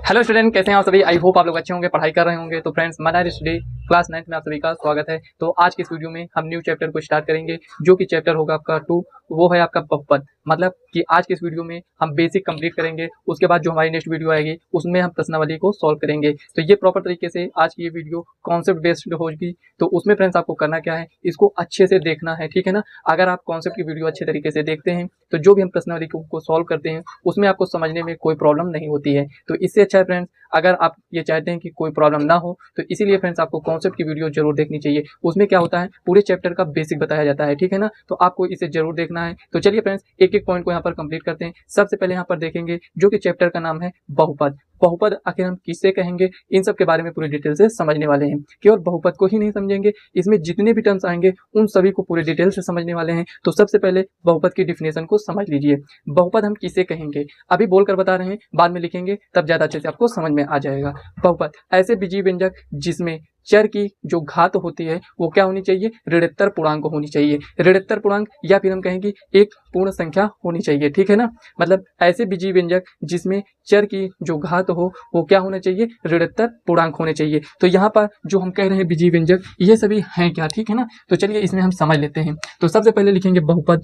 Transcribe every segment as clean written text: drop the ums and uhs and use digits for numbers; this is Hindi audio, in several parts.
हेलो स्टूडेंट, कैसे हैं आप सभी। आई होप आप लोग अच्छे होंगे, पढ़ाई कर रहे होंगे। तो फ्रेंड्स, मनायर स्टडी क्लास 9th में आप सभी का स्वागत है। तो आज की इस वीडियो में हम न्यू चैप्टर को स्टार्ट करेंगे, जो कि चैप्टर होगा आपका 2। वो है आपका बहुपद। मतलब कि आज के इस वीडियो में हम बेसिक कंप्लीट करेंगे, उसके बाद जो हमारी नेक्स्ट वीडियो आएगी उसमें हम प्रश्नावली को सॉल्व करेंगे। तो ये प्रॉपर तरीके से आज की ये वीडियो कॉन्सेप्ट बेस्ड होगी। तो उसमें फ्रेंड्स आपको करना क्या है, इसको अच्छे से देखना है, ठीक है ना। अगर आप कॉन्सेप्ट की वीडियो अच्छे तरीके से देखते हैं तो जो भी हम प्रश्नावली को सॉल्व करते हैं उसमें आपको समझने में कोई प्रॉब्लम नहीं होती है। तो इससे अच्छा है फ्रेंड्स, अगर आप ये चाहते हैं कि कोई प्रॉब्लम ना हो, तो इसीलिए फ्रेंड्स आपको कॉन्सेप्ट की वीडियो जरूर देखनी चाहिए। उसमें क्या होता है, पूरे चैप्टर का बेसिक बताया जाता है, ठीक है ना। तो आपको इसे जरूर देखना है। तो चलिए फ्रेंड्स, एक एक पॉइंट को यहाँ पर कंप्लीट करते हैं। सबसे पहले यहाँ पर देखेंगे जो कि चैप्टर का नाम है बहुपद। बहुपद आखिर हम किससे कहेंगे, इन सब के बारे में पूरी डिटेल से समझने वाले हैं। केवल बहुपद को ही नहीं समझेंगे, इसमें जितने भी टर्म्स आएंगे उन सभी को पूरे डिटेल से समझने वाले हैं। तो सबसे पहले बहुपद की डिफिनेशन को समझ लीजिए। बहुपद हम किसे कहेंगे, अभी बोलकर बता रहे हैं, बाद में लिखेंगे तब ज्यादा अच्छे से आपको समझ में आ जाएगा। बहुपद ऐसे बीजीय व्यंजक जिसमें चर की जो घात होती है वो क्या होनी चाहिए, ऋणोत्तर पूर्णांक होनी चाहिए। ऋणोत्तर पूर्णांक या फिर हम कहेंगे एक पूर्ण संख्या होनी चाहिए, ठीक है ना। मतलब ऐसे बीजीय व्यंजक जिसमें चर की जो घात हो वो क्या होना चाहिए, ऋणोत्तर पूर्णांक होने चाहिए। तो यहाँ पर जो हम कह रहे हैं बीजीय व्यंजक, ये सभी हैं क्या, ठीक है ना। तो चलिए इसमें हम समझ लेते हैं। तो सबसे पहले लिखेंगे बहुपद।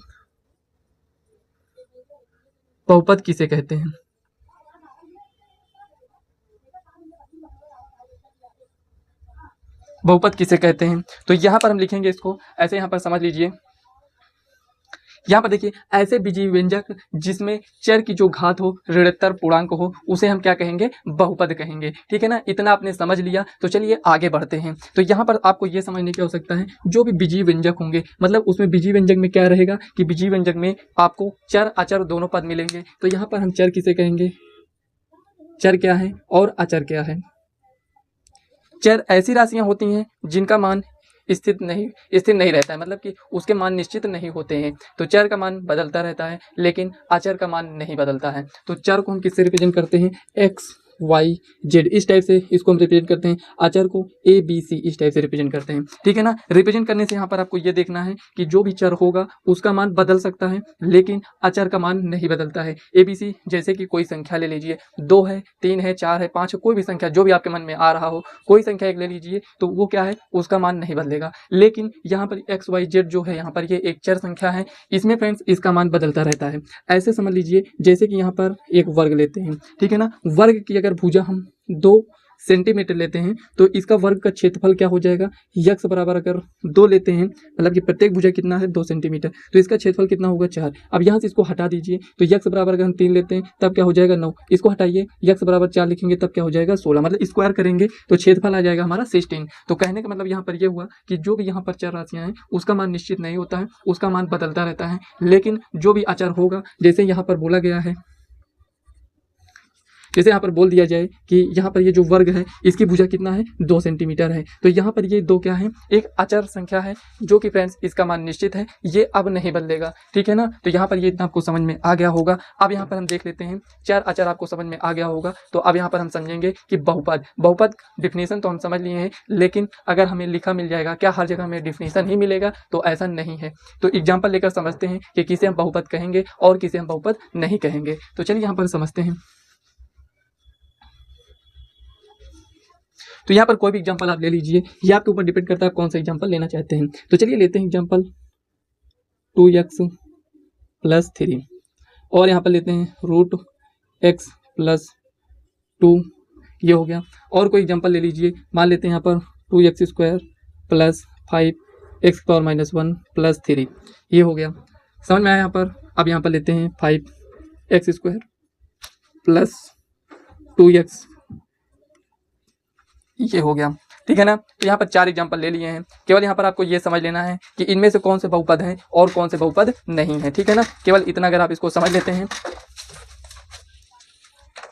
बहुपद किसे कहते हैं, बहुपद किसे कहते हैं। तो यहाँ पर हम लिखेंगे इसको ऐसे, यहाँ पर समझ लीजिए। यहाँ पर देखिए, ऐसे बीजीय व्यंजक जिसमें चर की जो घात हो ऋणोत्तर पूर्णांक हो उसे हम क्या कहेंगे, बहुपद कहेंगे, ठीक है ना। इतना आपने समझ लिया। तो चलिए आगे बढ़ते हैं। तो यहाँ पर आपको ये समझने की आवश्यकता है, जो भी बीजीय व्यंजक होंगे, मतलब उसमें बीजीय व्यंजक में क्या रहेगा कि बीजीय व्यंजक में आपको चर अचर दोनों पद मिलेंगे। तो यहाँ पर हम चर किसे कहेंगे, चर क्या है और अचर क्या है। चर ऐसी राशियां होती हैं जिनका मान स्थिर नहीं रहता है, मतलब कि उसके मान निश्चित नहीं होते हैं। तो चर का मान बदलता रहता है, लेकिन अचर का मान नहीं बदलता है। तो चर को हम किससे रिप्रेजेंट करते हैं, एक्स वाई जेड, इस टाइप से इसको हम रिप्रेजेंट करते हैं। अचर को ए बी सी इस टाइप से रिप्रेजेंट करते हैं, ठीक है ना। रिप्रेजेंट करने से यहाँ पर आपको ये देखना है कि जो भी चर होगा उसका मान बदल सकता है, लेकिन अचर का मान नहीं बदलता है। ए बी सी जैसे कि कोई संख्या ले लीजिए, 2 है, 3 है, 4 है, 5 है, कोई भी संख्या जो भी आपके मन में आ रहा हो, कोई संख्या एक ले लीजिए, तो वो क्या है, उसका मान नहीं बदलेगा। लेकिन यहाँ पर एक्स वाई जेड जो है, यहाँ पर ये एक चर संख्या है, इसमें फ्रेंड्स इसका मान बदलता रहता है। ऐसे समझ लीजिए जैसे कि यहाँ पर एक वर्ग लेते हैं, ठीक है ना। वर्ग की अगर भुजा हम 2 सेंटीमीटर लेते हैं तो इसका वर्ग का क्षेत्रफल क्या हो जाएगा, यक्स बराबर अगर 2 लेते हैं, मतलब कि प्रत्येक भुजा कितना है 2 सेंटीमीटर, तो इसका क्षेत्रफल कितना होगा 4। अब यहाँ से इसको हटा दीजिए, तो यक्स बराबर अगर हम 3 लेते हैं तब क्या हो जाएगा 9। इसको हटाइए, यक्स बराबर 4 लिखेंगे तब क्या हो जाएगा 16। मतलब स्क्वायर करेंगे तो क्षेत्रफल आ जाएगा हमारा 16। तो कहने का मतलब यहाँ पर यह हुआ कि जो भी यहाँ पर चर राशियां हैं उसका मान निश्चित नहीं होता है, उसका मान बदलता रहता है। लेकिन जो भी अचर होगा, जैसे यहाँ पर बोला गया है, जैसे यहाँ पर बोल दिया जाए कि यहाँ पर ये जो वर्ग है इसकी भुजा कितना है 2 सेंटीमीटर है, तो यहाँ पर ये 2 क्या है, एक अचर संख्या है, जो कि फ्रेंड्स इसका मान निश्चित है, ये अब नहीं बदलेगा, ठीक है ना। तो यहाँ पर ये इतना आपको समझ में आ गया होगा। अब यहाँ पर हम देख लेते हैं, चर अचर आपको समझ में आ गया होगा। तो अब यहाँ पर हम समझेंगे कि बहुपद। बहुपद डिफिनेशन तो हम समझ लिए हैं, लेकिन अगर हमें लिखा मिल जाएगा, क्या हर जगह हमें डिफिनेशन ही मिलेगा, तो ऐसा नहीं है। तो एग्जाम्पल लेकर समझते हैं कि किसे हम बहुपद कहेंगे और किसे हम बहुपद नहीं कहेंगे। तो चलिए यहाँ पर समझते हैं। तो यहाँ पर कोई भी एग्जांपल आप ले लीजिए, ये आपके ऊपर डिपेंड करता है आप कौन सा एग्जांपल लेना चाहते हैं। तो चलिए लेते हैं एग्जांपल 2x + 3, और यहाँ पर लेते हैं √x + 2, ये हो गया। और कोई एग्जांपल ले लीजिए, मान लेते हैं यहाँ पर 2x² + 5x⁻⁻1 + 3, ये हो गया। समझ में आया यहाँ पर। अब यहाँ पर लेते हैं 5x² + 2x, ये हो गया, ठीक है ना। तो यहाँ पर 4 एग्जांपल ले लिए हैं। केवल यहाँ पर आपको ये समझ लेना है कि इनमें से कौन से बहुपद हैं और कौन से बहुपद नहीं है, ठीक है ना। केवल इतना अगर आप इसको समझ लेते हैं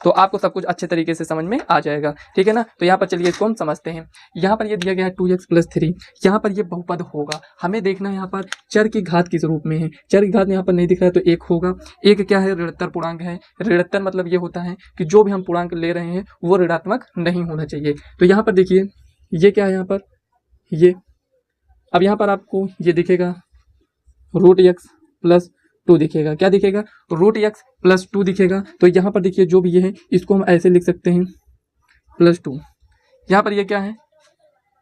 तो आपको सब कुछ अच्छे तरीके से समझ में आ जाएगा, ठीक है ना। तो यहाँ पर चलिए इसको हम समझते हैं। यहाँ पर ये दिया गया है 2x + 3, यहाँ पर ये बहुपद होगा। हमें देखना है यहाँ पर चर की घात किस रूप में है। चर की घात यहाँ पर नहीं दिख रहा है तो 1 होगा। 1 क्या है, ऋणोत्तर पूर्णांक है। ऋणोत्तर मतलब ये होता है कि जो भी हम पूर्णांक ले रहे हैं वो ऋणात्मक नहीं होना चाहिए। तो यहाँ पर देखिए ये क्या है, यहाँ पर ये, अब यहाँ पर आपको ये दिखेगा √x + 2 दिखेगा। क्या दिखेगा? रूट एक्स प्लस 2 दिखेगा। तो यहाँ पर देखिए जो भी ये है इसको हम ऐसे लिख सकते हैं प्लस 2। यहाँ पर ये क्या है?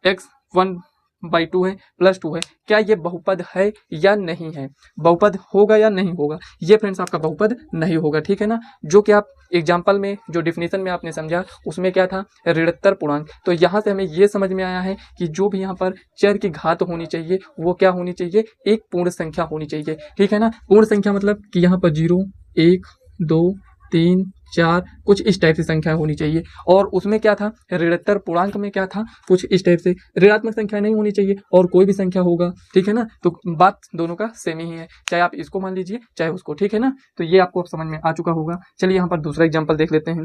एक्स 1/2 है प्लस 2 है। क्या ये बहुपद है या नहीं है? बहुपद होगा या नहीं होगा? ये फ्रेंड्स आपका बहुपद नहीं होगा, ठीक है ना। जो कि आप एग्जाम्पल में जो डिफिनेशन में आपने समझा उसमें क्या था? ऋणोत्तर पूर्णांक। तो यहाँ से हमें ये समझ में आया है कि जो भी यहाँ पर चर की घात होनी चाहिए वो क्या होनी चाहिए? एक पूर्ण संख्या होनी चाहिए, ठीक है ना। पूर्ण संख्या मतलब कि यहाँ पर 0, 1, 2, 3, 4 कुछ इस टाइप से संख्या होनी चाहिए। और उसमें क्या था? ऋणोत्तर पूर्णांक में क्या था? कुछ इस टाइप से। ऋणात्मक संख्या नहीं होनी चाहिए और कोई भी संख्या होगा, ठीक है ना। तो बात दोनों का सेम ही है, चाहे आप इसको मान लीजिए चाहे उसको, ठीक है ना। तो ये आपको अब समझ में आ चुका होगा। चलिए यहाँ पर दूसरा एग्जाम्पल देख लेते हैं।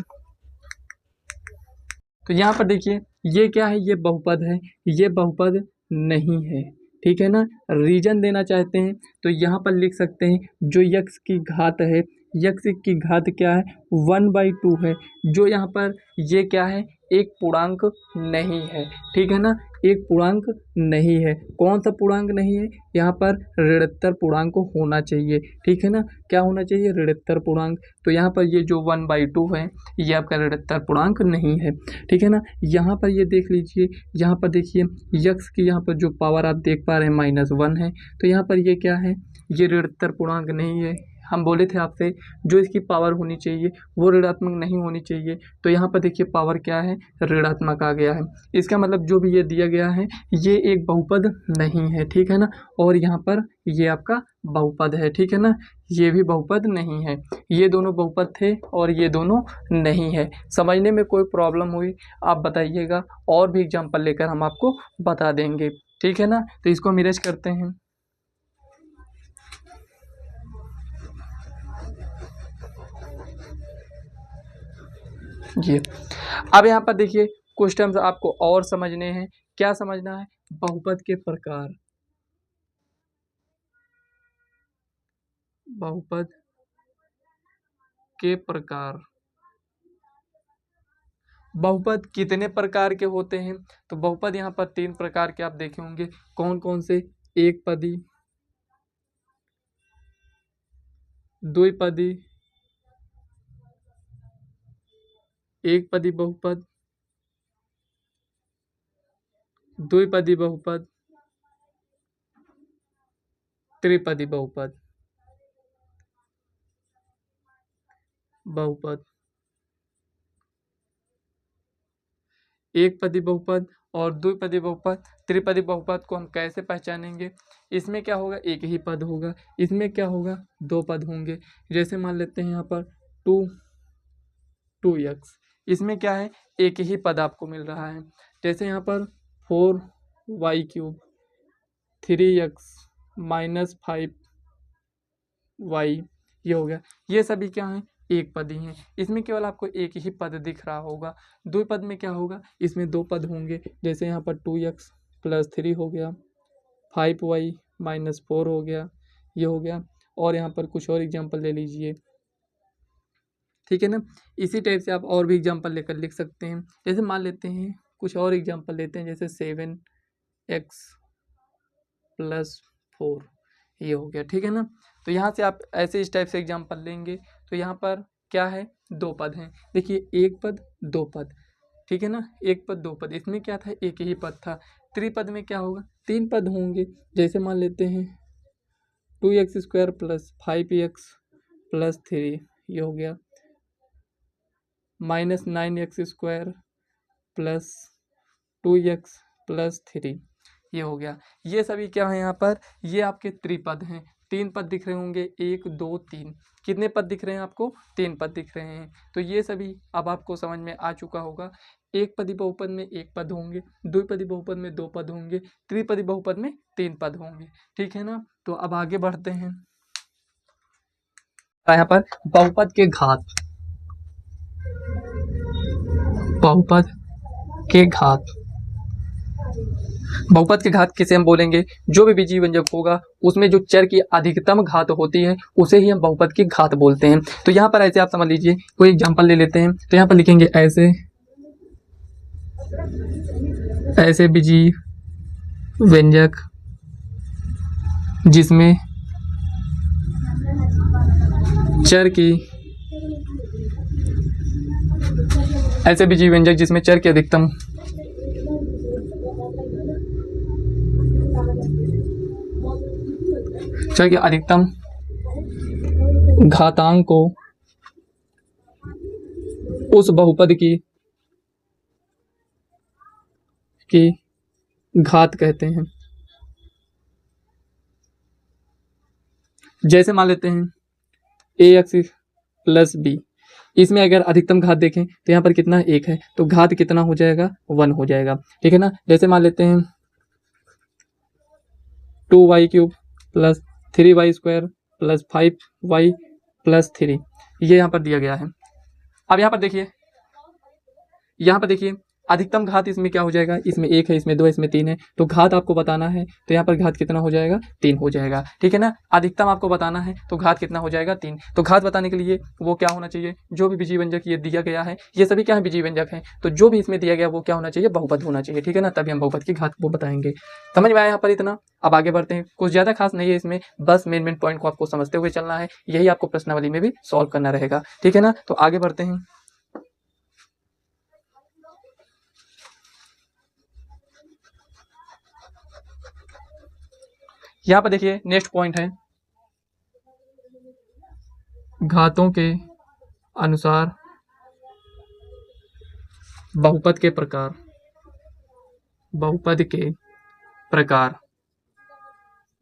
तो यहाँ पर देखिए ये क्या है? ये बहुपद है, ये बहुपद नहीं है, ठीक है ना। रीजन देना चाहते हैं तो यहाँ पर लिख सकते हैं जो यक्स की घात है, यक्स की घात क्या है? 1/2 है। जो यहाँ पर ये क्या है? एक पूर्णांक नहीं है, ठीक है ना। एक पूर्णांक नहीं है। कौन सा पूर्णांक नहीं है? यहाँ पर ऋणोत्तर पूर्णांक होना चाहिए, ठीक है ना। क्या होना चाहिए? ऋणोत्तर पूर्णांक। तो यहाँ पर ये जो 1/2 है ये आपका ऋणोत्तर पूर्णांक नहीं है, ठीक है ना। यहाँ पर ये देख लीजिए, यहाँ पर देखिए यक्स की यहाँ पर जो पावर आप देख पा रहे हैं -1 है। तो यहाँ पर ये क्या है? ये ऋणोत्तर पूर्णांक नहीं है। हम बोले थे आपसे जो इसकी पावर होनी चाहिए वो ऋणात्मक नहीं होनी चाहिए। तो यहाँ पर देखिए पावर क्या है? ऋणात्मक आ गया है। इसका मतलब जो भी ये दिया गया है ये एक बहुपद नहीं है, ठीक है ना। और यहाँ पर ये आपका बहुपद है, ठीक है ना। ये भी बहुपद नहीं है। ये दोनों बहुपद थे और ये दोनों नहीं है। समझने में कोई प्रॉब्लम हुई आप बताइएगा, और भी एग्जाम्पल लेकर हम आपको बता देंगे, ठीक है ना। तो इसको हम इरेज करते हैं। ये अब यहाँ पर देखिए कुछ टर्म्स आपको और समझने हैं। क्या समझना है? बहुपद के प्रकार, बहुपद के प्रकार। बहुपद कितने प्रकार के होते हैं? तो बहुपद यहाँ पर 3 प्रकार के आप देखे होंगे। कौन कौन से? एक पदी, द्विपदी, एक पदी बहुपद, द्विपदी बहुपद, त्रिपदी बहुपद। बहुपद, एक पदी बहुपद और द्विपदी बहुपद। त्रिपदी बहुपद को हम कैसे पहचानेंगे? इसमें क्या होगा? एक ही पद होगा। इसमें क्या होगा? 2 पद होंगे। जैसे मान लेते हैं यहाँ पर 2x, इसमें क्या है? एक ही पद आपको मिल रहा है। जैसे यहाँ पर 4y3, 3x -5y, ये हो गया। ये सभी क्या हैं? एक पद ही हैं। इसमें केवल आपको एक ही पद दिख रहा होगा। द्विपद में क्या होगा? इसमें 2 पद होंगे। जैसे यहाँ पर 2x + 3 हो गया, 5y - 4 हो गया, ये हो गया। और यहाँ पर कुछ और एग्जाम्पल ले लीजिए, ठीक है ना। इसी टाइप से आप और भी एग्जाम्पल लेकर लिख सकते हैं। जैसे मान लेते हैं कुछ और एग्जाम्पल लेते हैं, जैसे 7x + 4, ये हो गया, ठीक है ना। तो यहाँ से आप ऐसे इस टाइप से एग्जाम्पल लेंगे। तो यहाँ पर क्या है? 2 पद हैं। देखिए एक पद 2 पद, ठीक है ना। एक पद 2 पद, इसमें क्या था? एक ही पद था। त्रिपद में क्या होगा? 3 पद होंगे। जैसे मान लेते हैं 2x² + 5x + 3, ये हो गया, -9x² + 2x + 3, ये हो गया। ये सभी क्या है? यहाँ पर ये आपके त्रिपद हैं। 3 पद दिख रहे होंगे, 1 2 3। कितने पद दिख रहे हैं आपको? 3 पद दिख रहे हैं। तो ये सभी अब आपको समझ में आ चुका होगा। एक पदी बहुपद में 1 पद होंगे, द्विपदी बहुपद में 2 पद होंगे, त्रिपदी बहुपद में 3 पद होंगे, ठीक है ना। तो अब आगे बढ़ते हैं। यहाँ पर बहुपद के घात, बहुपद के घात, बहुपद के घात किसे हम बोलेंगे? जो भी बीजीय व्यंजक होगा उसमें जो चर की अधिकतम घात होती है उसे ही हम बहुपद की घात बोलते हैं। तो यहाँ पर ऐसे आप समझ लीजिए, कोई एग्जांपल ले लेते हैं। तो यहाँ पर लिखेंगे ऐसे बीजीय व्यंजक जिसमें चर की ऐसे बीजीय व्यंजक जिसमें चर की अधिकतम घातांक को उस बहुपद की घात कहते हैं। जैसे मान लेते हैं ax प्लस बी, इसमें अगर अधिकतम घात देखें तो यहाँ पर कितना 1 है, तो घात कितना हो जाएगा 1 हो जाएगा, ठीक है ना। जैसे मान लेते हैं 2y³ plus 3y² plus 5y plus 3, ये यहाँ पर दिया गया है। अब यहाँ पर देखिए अधिकतम घात इसमें क्या हो जाएगा, इसमें 1 है, इसमें 2 है, इसमें 3 है, तो घात आपको बताना है तो यहाँ पर घात कितना हो जाएगा 3 हो जाएगा, ठीक है ना। अधिकतम आपको बताना है तो घात कितना हो जाएगा 3। तो घात बताने के लिए वो क्या होना चाहिए, जो भी बीजीय व्यंजक ये दिया गया है, ये सभी क्या है बीजीय व्यंजक है, तो जो भी इसमें दिया गया वो क्या होना चाहिए, बहुपद होना चाहिए, ठीक है ना, तभी हम बहुपद की घात को बताएंगे। समझ में आया यहाँ पर इतना। अब आगे बढ़ते हैं, कुछ ज़्यादा खास नहीं है इसमें, बस मेन पॉइंट को आपको समझते हुए चलना है, यही आपको प्रश्नावली में भी सॉल्व करना रहेगा, ठीक है ना। तो आगे बढ़ते हैं। यहाँ पर देखिए नेक्स्ट पॉइंट है घातों के अनुसार बहुपद के प्रकार।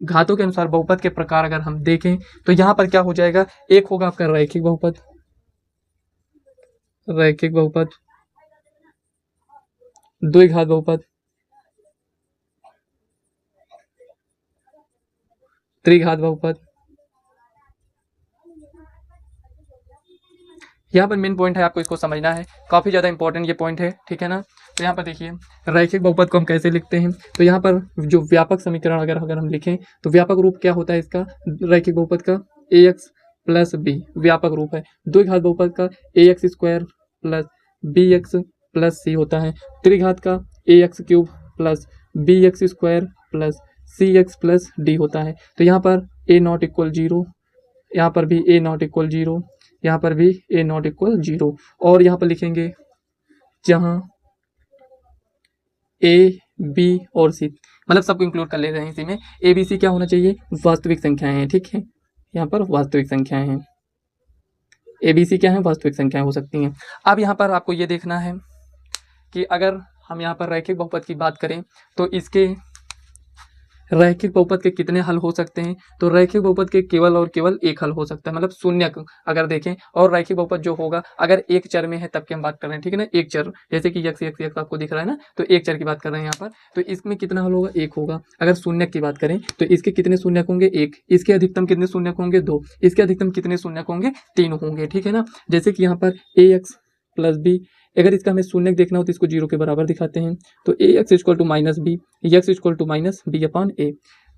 घातों के अनुसार बहुपद के प्रकार अगर हम देखें तो यहाँ पर क्या हो जाएगा, एक होगा आपका रैखिक बहुपद, द्विघात बहुपद, त्रिघात बहुपद। यहाँ पर मेन पॉइंट है, आपको इसको समझना है, काफ़ी ज़्यादा इंपॉर्टेंट ये पॉइंट है, ठीक है ना। तो यहाँ पर देखिए रैखिक बहुपद को हम कैसे लिखते हैं, तो यहाँ पर जो व्यापक समीकरण अगर हम लिखें तो व्यापक रूप क्या होता है इसका, रैखिक बहुपद का ax प्लस बी व्यापक रूप है, द्विघात बहुपद का ax² plus bx plus c होता है, त्रिघात का ax³ plus bx² plus cx plus d होता है। तो यहाँ पर a ≠ 0, यहाँ पर भी a ≠ 0, यहाँ पर भी a ≠ 0, और यहाँ पर लिखेंगे जहाँ a b और c मतलब सबको इंक्लूड कर ले रहे हैं इसी में, a b c क्या होना चाहिए, वास्तविक संख्याएं हैं, ठीक है, यहाँ पर वास्तविक संख्याएं हैं, a b c क्या है, वास्तविक संख्याएं हो सकती हैं। अब यहाँ पर आपको ये देखना है कि अगर हम यहाँ पर रैखिक बहुपद की बात करें तो इसके रैखिक बहुपद के कितने हल हो सकते हैं, तो रैखिक बहुपद के केवल और केवल एक हल हो सकता है, मतलब शून्य अगर देखें, और रैखिक बहुपद जो होगा अगर एक चर में है तब की हम बात कर रहे हैं, ठीक है ना, एक चर, जैसे कि x आपको दिख रहा है ना, तो एक चर की बात कर रहे हैं यहाँ पर, तो इसमें कितना हल होगा, एक होगा। अगर शून्य की बात करें तो इसके कितने शून्य होंगे, एक, इसके अधिकतम कितने शून्य होंगे, 2, इसके अधिकतम कितने शून्य होंगे, 3 होंगे, ठीक है ना। जैसे कि यहाँ पर ax प्लस बी, अगर इसका हमें शून्य देखना हो तो इसको 0 के बराबर दिखाते हैं, तो ax = -b, x = -b/a,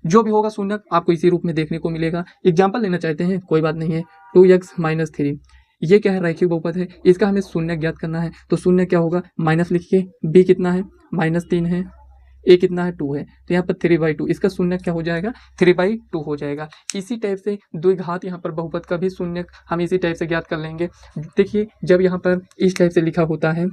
जो भी होगा शून्य आपको इसी रूप में देखने को मिलेगा। एग्जाम्पल लेना चाहते हैं, कोई बात नहीं है, 2x - 3, ये क्या है, रैखिक बहुपद है, इसका हमें शून्य ज्ञात करना है, तो शून्य क्या होगा, माइनस लिखिए, b कितना है, -3 है, a कितना है, 2 है, तो यहाँ पर 3/2, इसका शून्य क्या हो जाएगा, 3/2 हो जाएगा। इसी टाइप से द्विघात यहाँ पर बहुपद का भी शून्य हम इसी टाइप से ज्ञात कर लेंगे। देखिए जब यहाँ पर इस टाइप से लिखा होता है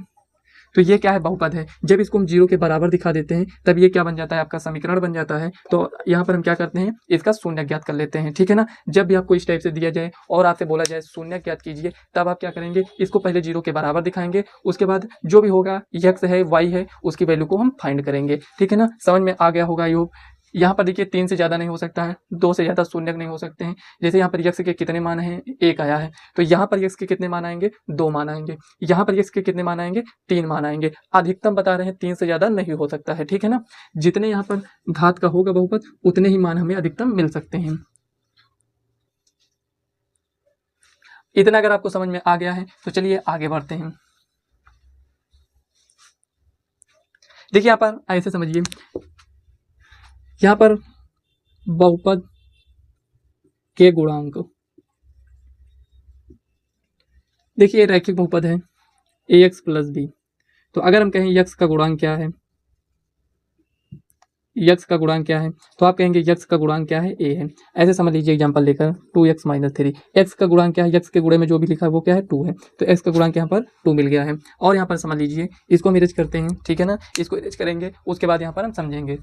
तो ये क्या है, बहुपद है, जब इसको हम 0 के बराबर दिखा देते हैं तब ये क्या बन जाता है, आपका समीकरण बन जाता है। तो यहाँ पर हम क्या करते हैं, इसका शून्य ज्ञात कर लेते हैं, ठीक है ना। जब भी आपको इस टाइप से दिया जाए और आपसे बोला जाए शून्य ज्ञात कीजिए, तब आप क्या करेंगे, इसको पहले 0 के बराबर दिखाएंगे, उसके बाद जो भी होगा x है y है उसकी वैल्यू को हम फाइंड करेंगे, ठीक है ना। समझ में आ गया होगा योग। यहाँ पर देखिए 3 से ज़्यादा नहीं हो सकता है, 2 से ज़्यादा शून्य नहीं हो सकते हैं। जैसे यहाँ पर x के कितने मान हैं, 1 आया है, तो यहाँ पर x के कितने मान आएंगे, 2 मान आएंगे, यहाँ पर x के कितने मान आएंगे, 3 मान आएंगे। अधिकतम बता रहे हैं 3 से ज़्यादा नहीं हो सकता है, ठीक है ना। जितने यहाँ पर घात का होगा बहुपद उतने ही मान हमें अधिकतम मिल सकते हैं। इतना अगर आपको समझ में आ गया है तो चलिए आगे बढ़ते हैं। देखिए यहाँ पर ऐसे समझिए, यहाँ पर बहुपद के गुणांक, देखिए रैखिक बहुपद है ax प्लस बी, तो अगर हम कहें x का गुणांक क्या है, यक्स का गुणांक क्या है, तो आप कहेंगे यक्स का गुणांक क्या है, ए है। ऐसे समझ लीजिए एग्जांपल लेकर 2x माइनस 3, एक्स का गुणांक क्या है, यक्स के गुणे में जो भी लिखा है वो क्या है 2 है, तो एक्स का गुणांक यहाँ पर 2 मिल गया है। और यहाँ पर समझ लीजिए इसको हम इरेज करते हैं, ठीक है ना, इसको इरेज करेंगे उसके बाद यहाँ पर हम समझेंगे।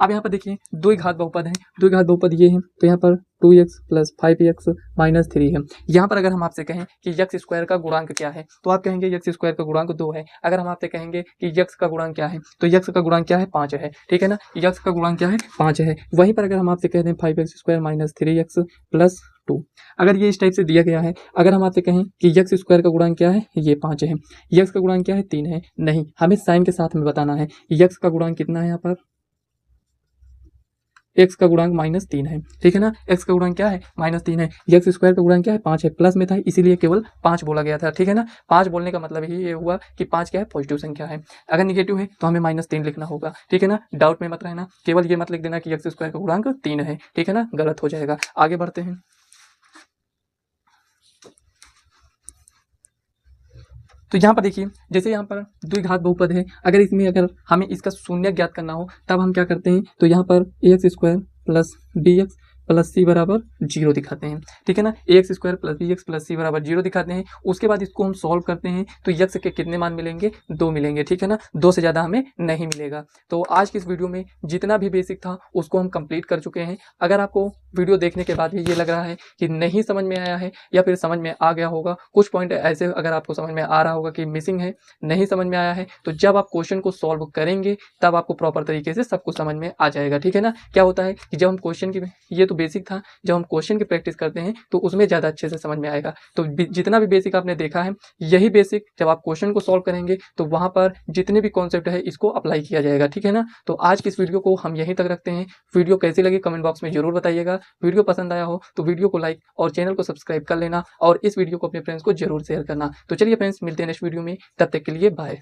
अब यहाँ पर देखिए दो घात बहुपद है, दो घात बहुपद ये है, तो यहाँ पर 2x प्लस 5x माइनस 3 है। यहाँ पर अगर हम आपसे कहें कि यक्स स्क्वायर का गुणांक क्या है, तो आप कहेंगे यक्स स्क्वायर का गुणांक 2 है। अगर हम आपसे कहेंगे कि यक्स का गुणांक क्या है, तो यक्स का गुणांक क्या है 5 है, ठीक है ना, यक्स का गुणांक क्या है 5 है। वहीं पर अगर हम आपसे कह दें 5x square minus 3x plus 2, अगर ये इस टाइप से दिया गया है, अगर हम आपसे कहें कि यक्स स्क्वायर का गुणांक क्या है, ये 5 है, यक्स का गुणांक क्या है 3 है, नहीं, हमें साइन के साथ में बताना है। यक्स का गुणांक कितना है, यहाँ पर एक्स का गुणांक माइनस 3 है, ठीक है ना, एक्स का गुणांक क्या है माइनस 3 है, एक्स स्क्वायर का गुणांक क्या है 5 है, प्लस में था इसीलिए केवल 5 बोला गया था, ठीक है ना। 5 बोलने का मतलब ही ये हुआ कि 5 क्या है, पॉजिटिव संख्या है। अगर निगेटिव है तो हमें माइनस 3 लिखना होगा, ठीक है ना, डाउट में मत रहना, केवल ये मत लिख देना कि एक्स स्क्वायर का गुणांक 3 है, ठीक है ना, गलत हो जाएगा। आगे बढ़ते हैं। तो यहाँ पर देखिए जैसे यहाँ पर द्विघात बहुपद है, अगर हमें इसका शून्य ज्ञात करना हो तब हम क्या करते हैं, तो यहाँ पर x square plus b x plus c बराबर 0 दिखाते हैं, ठीक है ना, x square plus b x plus c बराबर 0 दिखाते हैं। उसके बाद इसको हम सॉल्व करते हैं तो यक्स के कितने मान मिलेंगे, 2 मिलेंगे, ठीक है ना, 2 से ज़्यादा हमें नहीं मिलेगा। तो आज की इस वीडियो में जितना भी बेसिक था उसको हम कंप्लीट कर चुके हैं। अगर आपको वीडियो देखने के बाद भी ये लग रहा है कि नहीं समझ में आया है या फिर समझ में आ गया होगा, कुछ पॉइंट ऐसे अगर आपको समझ में आ रहा होगा कि मिसिंग है, नहीं समझ में आया है, तो जब आप क्वेश्चन को सॉल्व करेंगे तब आपको प्रॉपर तरीके से सब कुछ समझ में आ जाएगा, ठीक है ना। क्या होता है कि जब हम क्वेश्चन की, ये तो बेसिक था, जब हम क्वेश्चन की प्रैक्टिस करते हैं तो उसमें ज़्यादा अच्छे से समझ में आएगा। तो जितना भी बेसिक आपने देखा है, यही बेसिक जब आप क्वेश्चन को सॉल्व करेंगे तो वहाँ पर जितने भी कॉन्सेप्ट है इसको अप्लाई किया जाएगा, ठीक है ना। तो आज की इस वीडियो को हम यहीं तक रखते हैं। वीडियो कैसी लगी कमेंट बॉक्स में जरूर बताइएगा। वीडियो पसंद आया हो तो वीडियो को लाइक और चैनल को सब्सक्राइब कर लेना और इस वीडियो को अपने फ्रेंड्स को जरूर शेयर करना। तो चलिए फ्रेंड्स, मिलते हैं नेक्स्ट वीडियो में, तब तक के लिए बाय।